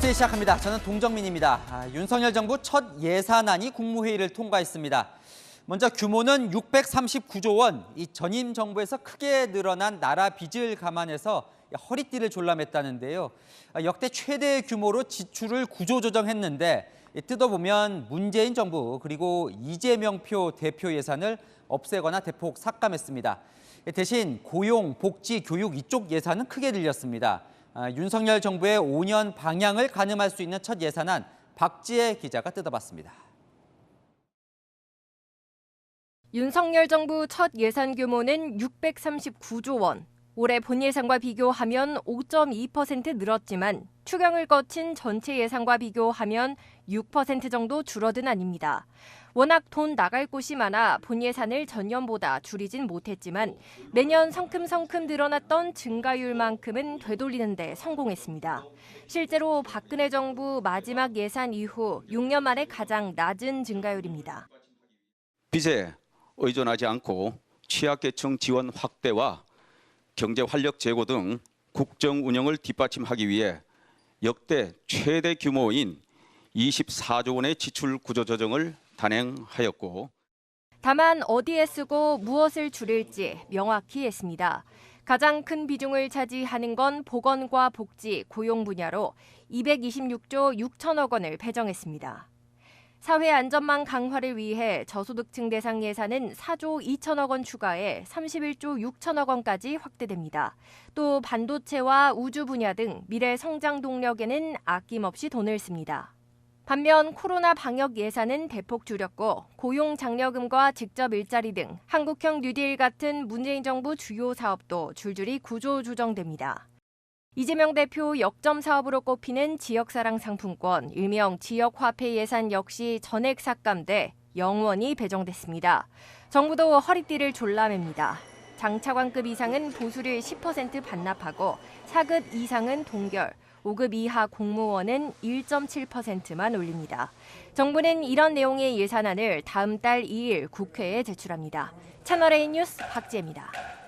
뉴스 시작합니다. 저는 동정민입니다. 윤석열 정부 첫 예산안이 국무회의를 통과했습니다. 먼저 규모는 639조 원, 이 전임 정부에서 크게 늘어난 나라 빚을 감안해서 허리띠를 졸라맸다는데요. 역대 최대 규모로 지출을 구조조정했는데 뜯어보면 문재인 정부 그리고 이재명 표 대표 예산을 없애거나 대폭 삭감했습니다. 대신 고용, 복지, 교육 이쪽 예산은 크게 늘렸습니다. 윤석열 정부의 5년 방향을 가늠할 수 있는 첫 예산안, 박지혜 기자가 뜯어봤습니다. 윤석열 정부 첫 예산 규모는 639조 원. 올해 본 예산과 비교하면 5.2% 늘었지만 추경을 거친 전체 예산과 비교하면 6% 정도 줄어든 안입니다. 워낙 돈 나갈 곳이 많아 본 예산을 전년보다 줄이진 못했지만 매년 성큼성큼 늘어났던 증가율만큼은 되돌리는 데 성공했습니다. 실제로 박근혜 정부 마지막 예산 이후 6년 만에 가장 낮은 증가율입니다. 빚에 의존하지 않고 취약계층 지원 확대와 경제 활력 제고 등 국정 운영을 뒷받침하기 위해 역대 최대 규모인 24조 원의 지출 구조 조정을 단행하였고, 다만 어디에 쓰고 무엇을 줄일지 명확히 했습니다. 가장 큰 비중을 차지하는 건 보건과 복지, 고용 분야로 226조 6천억 원을 배정했습니다. 사회 안전망 강화를 위해 저소득층 대상 예산은 4조 2천억 원 추가해 31조 6천억 원까지 확대됩니다. 또 반도체와 우주 분야 등 미래 성장 동력에는 아낌없이 돈을 씁니다. 반면 코로나 방역 예산은 대폭 줄였고 고용 장려금과 직접 일자리 등 한국형 뉴딜 같은 문재인 정부 주요 사업도 줄줄이 구조 조정됩니다. 이재명 대표 역점 사업으로 꼽히는 지역사랑 상품권, 일명 지역화폐 예산 역시 전액 삭감돼 영원히 배정됐습니다. 정부도 허리띠를 졸라맵니다. 장차관급 이상은 보수를 10% 반납하고 4급 이상은 동결, 5급 이하 공무원은 1.7%만 올립니다. 정부는 이런 내용의 예산안을 다음 달 2일 국회에 제출합니다. 채널A 뉴스 박지혜입니다.